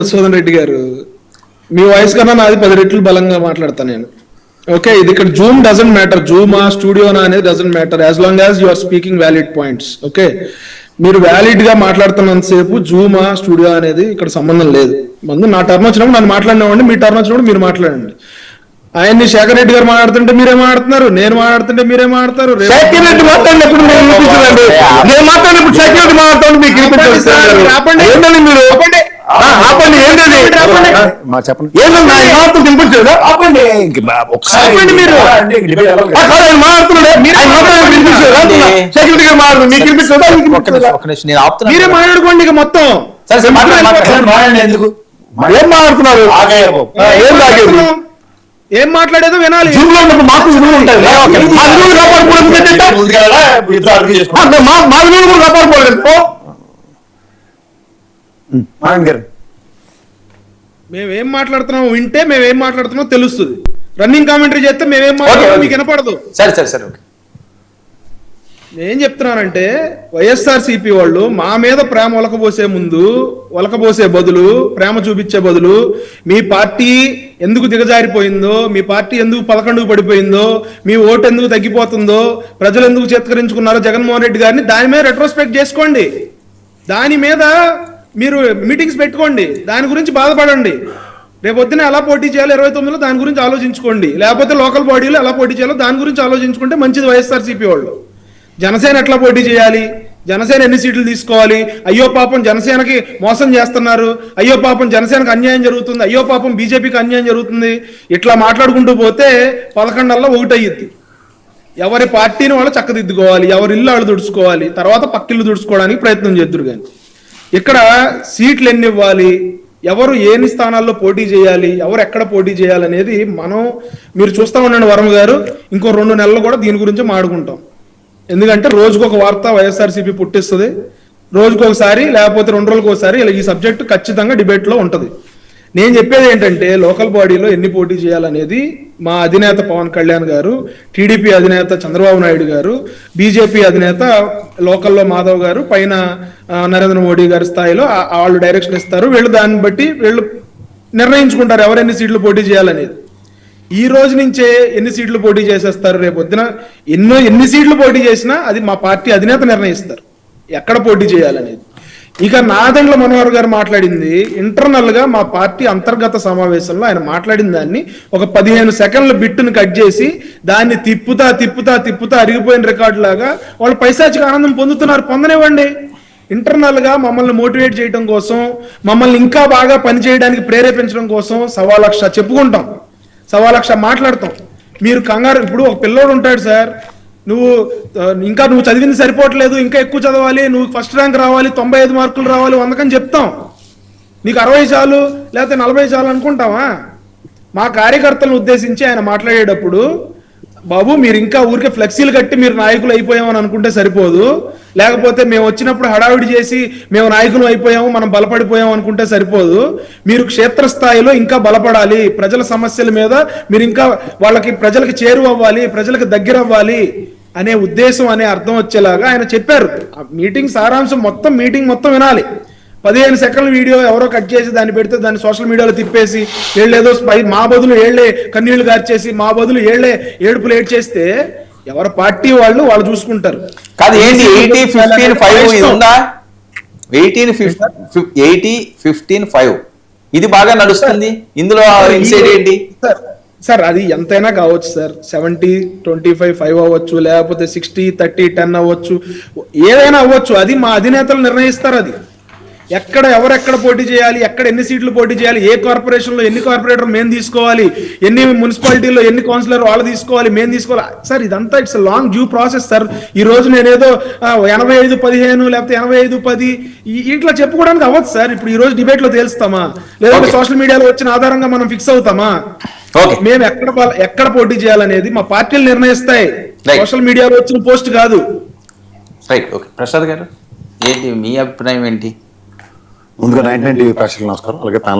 మధుసూదన్ రెడ్డి గారు, మీ వాయిస్ కన్నా నాది 10 రెట్లు బలంగా మాట్లాడతాను నేను. ఓకే, ఇది ఇక్కడ జూమ్ డజంట్ మ్యాటర్, జూమా స్టూడియోనా అనేది doesn't matter as long as you are speaking valid points. Okay, మీరు వ్యాలిడ్ గా మాట్లాడుతున్నంతసేపు జూమా స్టూడియో అనేది ఇక్కడ సంబంధం లేదు. ముందు నా టర్న్ వచ్చినప్పుడు నన్ను మాట్లాడినామండి, మీ టర్న్ వచ్చినప్పుడు మీరు మాట్లాడండి. ఆయన్ని శేఖర్ రెడ్డి గారు మాట్లాడుతుంటే మీరే మాట్లాడుతున్నారు, నేను మాట్లాడుతుంటే మీరే మాట్లాడతారు. శేఖర్ రెడ్డి మాట్లాడినప్పుడు నేను మాట్లాడినప్పుడు శేఖర్ రెడ్డి మాట్లాడుతుంటే మీకు ఆపండి. ఏంటండి వినిపించదు, ఆపండి మీరు మీరే మాట్లాడుకోండి ఇక మొత్తం. ఎందుకు ఏం మాట్లాడుతున్నారు? ఏం మాట్లాడేదో వినాలి. మాకు విలువలు ఉంటాయి, మా విలువలు కాపాడుకోలేదు. మేమేం మాట్లాడుతున్నాం వింటే మేమేం మాట్లాడుతున్నాం తెలుస్తుంది. రన్నింగ్ కామెంటరీ చేస్తే మేమేం మాట్లాడుతున్నాం మీకు వినపడదు. సరే నేనేం చెప్తున్నానంటే, వైఎస్ఆర్సీపీ వాళ్ళు మా మీద ప్రేమ ఒలకబోసే బదులు ప్రేమ చూపించే బదులు మీ పార్టీ ఎందుకు దిగజారిపోయిందో, మీ పార్టీ ఎందుకు 11కు పడిపోయిందో, మీ ఓటు ఎందుకు తగ్గిపోతుందో, ప్రజలు ఎందుకు చేత్కరించుకున్నారో జగన్మోహన్ రెడ్డి గారిని దాని మీద రెట్రోస్పెక్ట్ చేసుకోండి. దాని మీద మీరు మీటింగ్స్ పెట్టుకోండి, దాని గురించి బాధపడండి. రేపొద్దున ఎలా పోటీ చేయాలో 29లో దాని గురించి ఆలోచించుకోండి. లేకపోతే లోకల్ బాడీలో ఎలా పోటీ చేయాలో దాని గురించి ఆలోచించుకుంటే మంచిది. వైఎస్ఆర్సీపీ వాళ్ళు జనసేన ఎట్లా పోటీ చేయాలి, జనసేన ఎన్ని సీట్లు తీసుకోవాలి, అయ్యో పాపం జనసేనకి మోసం చేస్తున్నారు, అయ్యో పాపం జనసేనకు అన్యాయం జరుగుతుంది, అయ్యో పాపం బీజేపీకి అన్యాయం జరుగుతుంది, ఇట్లా మాట్లాడుకుంటూ పోతే 11 ఒకటి అయ్యిద్ది. ఎవరి పార్టీని వాళ్ళు చక్కదిద్దుకోవాలి, ఎవరి ఇల్లు వాళ్ళు దుడుచుకోవాలి, తర్వాత పక్కిల్లు దుడుచుకోవడానికి ప్రయత్నం చేద్దురు. కానీ ఇక్కడ సీట్లు ఎన్ని ఇవ్వాలి, ఎవరు ఏని స్థానాల్లో పోటీ చేయాలి, ఎవరు ఎక్కడ పోటీ చేయాలనేది మీరు చూస్తా ఉండండి వరం గారు, ఇంకో 2 నెలలు కూడా దీని గురించి మాడుకుంటాం. ఎందుకంటే రోజుకొక వార్త వైఎస్ఆర్సీపీ పుట్టిస్తుంది, రోజుకొకసారి లేకపోతే 2 రోజులకు ఒకసారి ఇలా ఈ సబ్జెక్టు ఖచ్చితంగా డిబేట్లో ఉంటుంది. నేను చెప్పేది ఏంటంటే, లోకల్ బాడీలో ఎన్ని పోటీ చేయాలనేది మా అధినేత పవన్ కళ్యాణ్ గారు, టీడీపీ అధినేత చంద్రబాబు నాయుడు గారు, బీజేపీ అధినేత లోకల్లో మాధవ్ గారు, పైన నరేంద్ర మోడీ గారి స్థాయిలో వాళ్ళు డైరెక్షన్ ఇస్తారు. దాన్ని బట్టి వీళ్ళు నిర్ణయించుకుంటారు ఎవరెన్ని సీట్లు పోటీ చేయాలనేది. ఈ రోజు నుంచే ఎన్ని సీట్లు పోటీ చేసేస్తారు, రేపొద్దున ఎన్ని సీట్లు పోటీ చేసినా అది మా పార్టీ అధినేత నిర్ణయిస్తారు ఎక్కడ పోటీ చేయాలనేది. ఇక నాదెండ్ల మనోహర్ గారు మాట్లాడింది ఇంటర్నల్ గా మా పార్టీ అంతర్గత సమావేశంలో ఆయన మాట్లాడిన దాన్ని ఒక 15 సెకండ్ల బిట్టును కట్ చేసి దాన్ని తిప్పుతా అరిగిపోయిన రికార్డు లాగా వాళ్ళు పైశాచిక ఆనందం పొందనివ్వండి. ఇంటర్నల్ గా మమ్మల్ని మోటివేట్ చేయడం కోసం, మమ్మల్ని ఇంకా బాగా పనిచేయడానికి ప్రేరేపించడం కోసం 1,00,000 చెప్పుకుంటాం, 1,00,000 మాట్లాడతాం. మీరు కంగారు, ఇప్పుడు ఒక పిల్లోడు ఉంటాడు సార్, నువ్వు చదివింది సరిపోవట్లేదు, ఇంకా ఎక్కువ చదవాలి, నువ్వు ఫస్ట్ ర్యాంక్ రావాలి, 95 మార్కులు రావాలి, 100 చెప్తాం. నీకు 60 చాలు లేకపోతే 40 చాలు అనుకుంటావా? మా కార్యకర్తలను ఉద్దేశించి ఆయన మాట్లాడేటప్పుడు, బాబు మీరు ఇంకా ఊరికే ఫ్లెక్సీలు కట్టి మీరు నాయకులు అయిపోయామని అనుకుంటే సరిపోదు, లేకపోతే మేము వచ్చినప్పుడు హడావిడి చేసి మేము నాయకులు అయిపోయాము మనం బలపడిపోయాము అనుకుంటే సరిపోదు, మీరు క్షేత్రస్థాయిలో ఇంకా బలపడాలి, ప్రజల సమస్యల మీద మీరు ఇంకా ప్రజలకి చేరువవ్వాలి, ప్రజలకు దగ్గర అవ్వాలి అనే ఉద్దేశం అనే అర్థం వచ్చేలాగా ఆయన చెప్పారు. మీటింగ్ సారాంశం మీటింగ్ మొత్తం వినాలి. 15 సెకండ్ల వీడియో ఎవరో కట్ చేసి దాన్ని పెడితే దాన్ని సోషల్ మీడియాలో తిప్పేసి ఏళ్ళేదో మా బదులు ఏళ్లే కన్నీళ్లు గార్చేసి మా బదులు ఏళ్లే ఏడుపులు ఏడ్ చేస్తే ఎవరి పార్టీ వాళ్ళు చూసుకుంటారు. కాదు, ఏంటి 80-15-5 ఉందా? 80-15-5 ఇది బాగా నడుస్తుంది. ఇందులో ఇన్సైడ్ ఏంటి సార్? అది ఎంతైనా కావచ్చు సార్, 70-25-5 అవ్వచ్చు, లేకపోతే 60-30-10 అవ్వచ్చు, ఏదైనా అవ్వచ్చు. అది మా అధినేతలు నిర్ణయిస్తారు. అది ఎవరెక్కడ పోటీ చేయాలి, ఎక్కడ ఎన్ని సీట్లు పోటీ చేయాలి, ఏ కార్పొరేషన్లో ఎన్ని కార్పొరేటర్ మేము తీసుకోవాలి, ఎన్ని మున్సిపాలిటీలో ఎన్ని కౌన్సిలర్ వాళ్ళు తీసుకోవాలి, మేము తీసుకోవాలి సార్. ఇదంతా it's long due process sir. ఈ రోజు నేనేదో 85-15 లేకపోతే 85-10 ఇట్లా చెప్పుకోవడానికి అవ్వదు సార్. ఇప్పుడు ఈ రోజు డిబేట్ లో తేల్స్తామా, లేదంటే సోషల్ మీడియాలో వచ్చిన ఆధారంగా మనం ఫిక్స్ అవుతామా? మేము ఎక్కడ పోటీ చేయాలనేది మా పార్టీలు నిర్ణయిస్తాయి, సోషల్ మీడియాలో వచ్చిన పోస్ట్ కాదు. Right, okay. ప్రసాద్ గారు ఏంటి మీ అభిప్రాయం ఏంటి? ముందుగా 99 టీవీ ప్రేక్షకులకు నమస్కారం. అలాగే